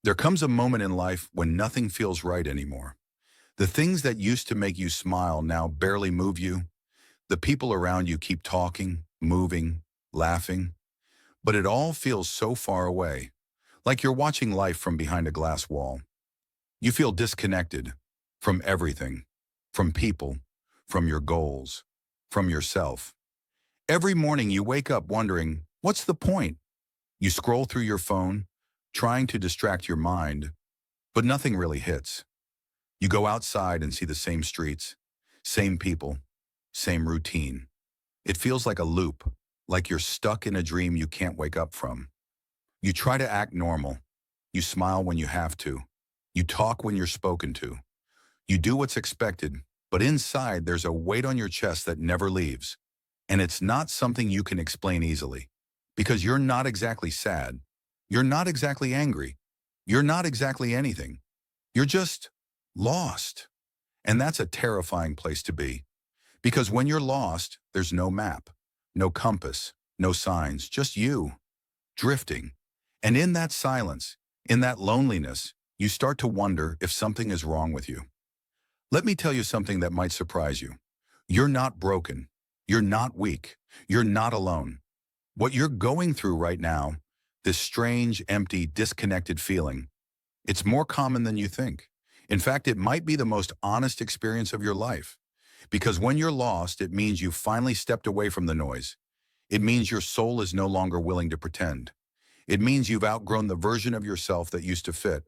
There comes a moment in life when nothing feels right anymore. The things that used to make you smile now barely move you. The people around you keep talking, moving, laughing, but it all feels so far away, like you're watching life from behind a glass wall. You feel disconnected from everything, from people, from your goals, from yourself. Every morning you wake up wondering, what's the point? You scroll through your phone, trying to distract your mind, but nothing really hits. You go outside and see the same streets, same people, same routine. It feels like a loop, like you're stuck in a dream you can't wake up from. You try to act normal. You smile when you have to. You talk when you're spoken to. You do what's expected, but inside there's a weight on your chest that never leaves. And it's not something you can explain easily. Because you're not exactly sad. You're not exactly angry. You're not exactly anything. You're just lost. And that's a terrifying place to be. Because when you're lost, there's no map, no compass, no signs, just you, drifting. And in that silence, in that loneliness, you start to wonder if something is wrong with you. Let me tell you something that might surprise you. You're not broken. You're not weak. You're not alone. What you're going through right now, this strange, empty, disconnected feeling, it's more common than you think. In fact, it might be the most honest experience of your life. Because when you're lost, it means you've finally stepped away from the noise. It means your soul is no longer willing to pretend. It means you've outgrown the version of yourself that used to fit.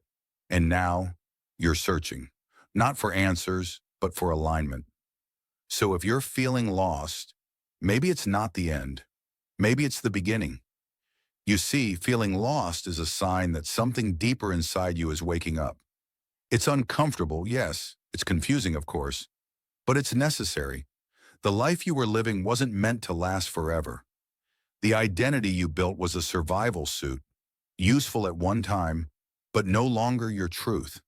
And now you're searching, not for answers, but for alignment. So if you're feeling lost, maybe it's not the end. Maybe it's the beginning. You see, feeling lost is a sign that something deeper inside you is waking up. It's uncomfortable, yes. It's confusing, of course. But it's necessary. The life you were living wasn't meant to last forever. The identity you built was a survival suit, useful at one time, but no longer your truth.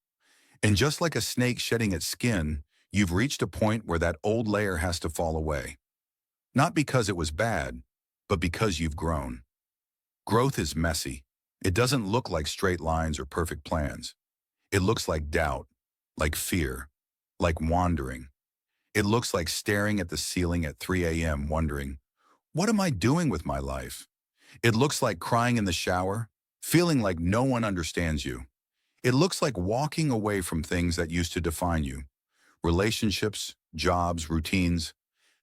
And just like a snake shedding its skin, you've reached a point where that old layer has to fall away. Not because it was bad, but because you've grown. Growth is messy. It doesn't look like straight lines or perfect plans. It looks like doubt, like fear, like wandering. It looks like staring at the ceiling at 3 a.m. wondering, what am I doing with my life? It looks like crying in the shower, feeling like no one understands you. It looks like walking away from things that used to define you. Relationships, jobs, routines.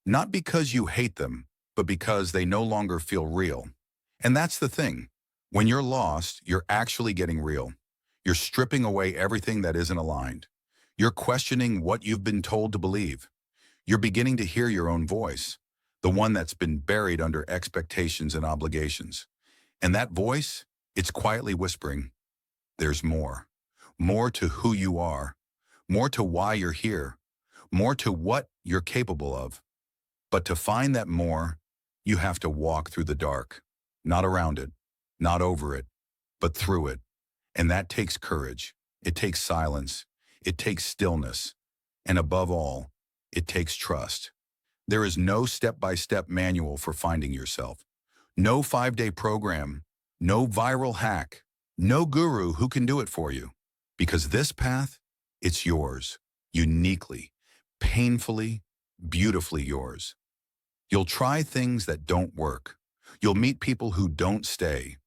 Not because you hate them, but because they no longer feel real. And that's the thing. When you're lost, you're actually getting real. You're stripping away everything that isn't aligned. You're questioning what you've been told to believe. You're beginning to hear your own voice, the one that's been buried under expectations and obligations. And that voice, it's quietly whispering, there's more. More to who you are. More to why you're here. More to what you're capable of. But to find that more, you have to walk through the dark. Not around it, not over it, but through it. And that takes courage. It takes silence. It takes stillness. And above all, it takes trust. There is no step-by-step manual for finding yourself. No 5-day program. No viral hack. No guru who can do it for you. Because this path, it's yours. Uniquely, painfully, beautifully yours. You'll try things that don't work. You'll meet people who don't stay.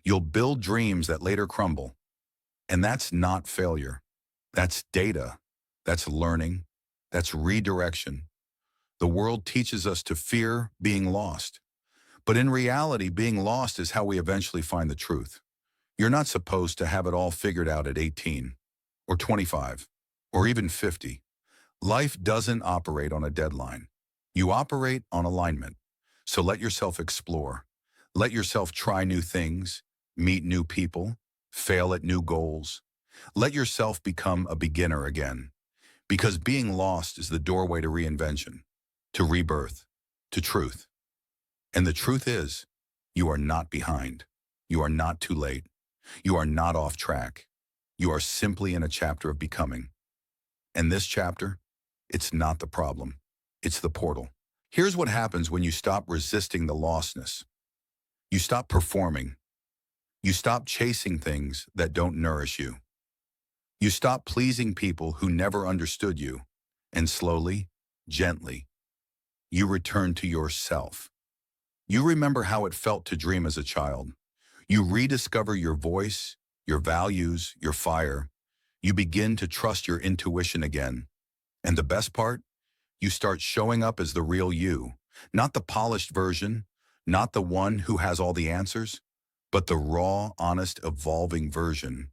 You'll build dreams that later crumble. And that's not failure. That's data. That's learning. That's redirection. The world teaches us to fear being lost. But in reality, being lost is how we eventually find the truth. You're not supposed to have it all figured out at 18, or 25, or even 50. Life doesn't operate on a deadline. You operate on alignment. So let yourself explore. Let yourself try new things, meet new people, fail at new goals. Let yourself become a beginner again. Because being lost is the doorway to reinvention, to rebirth, to truth. And the truth is, you are not behind. You are not too late. You are not off track. You are simply in a chapter of becoming. And this chapter, it's not the problem. It's the portal. Here's what happens when you stop resisting the lostness. You stop performing. You stop chasing things that don't nourish you. You stop pleasing people who never understood you. And slowly, gently, you return to yourself. You remember how it felt to dream as a child. You rediscover your voice, your values, your fire. You begin to trust your intuition again. And the best part? You start showing up as the real you, not the polished version, not the one who has all the answers, but the raw, honest, evolving version,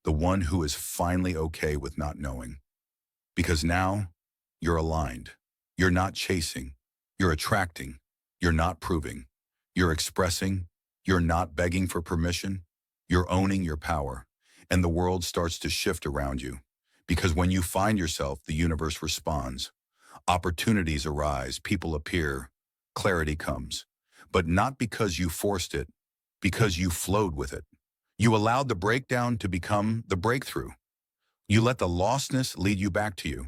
the one who is finally okay with not knowing. Because now, you're aligned. You're not chasing. You're attracting. You're not proving. You're expressing. You're not begging for permission. You're owning your power. And the world starts to shift around you. Because when you find yourself, the universe responds. Opportunities arise, people appear, clarity comes. But not because you forced it, because you flowed with it. You allowed the breakdown to become the breakthrough. You let the lostness lead you back to you.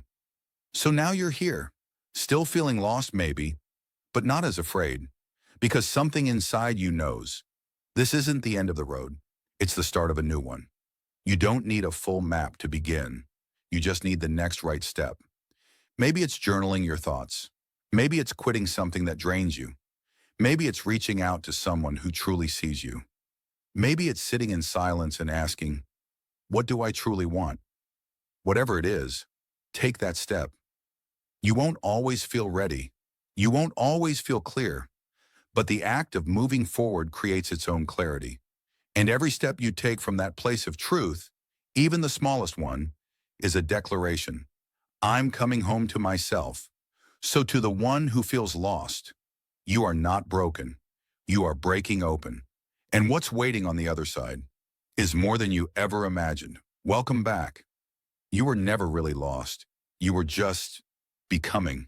So now you're here, still feeling lost maybe, but not as afraid, because something inside you knows this isn't the end of the road. It's the start of a new one. You don't need a full map to begin. You just need the next right step. Maybe it's journaling your thoughts. Maybe it's quitting something that drains you. Maybe it's reaching out to someone who truly sees you. Maybe it's sitting in silence and asking, what do I truly want? Whatever it is, take that step. You won't always feel ready. You won't always feel clear. But the act of moving forward creates its own clarity. And every step you take from that place of truth, even the smallest one, is a declaration. I'm coming home to myself. So to the one who feels lost, you are not broken. You are breaking open. And what's waiting on the other side is more than you ever imagined. Welcome back. You were never really lost. You were just becoming.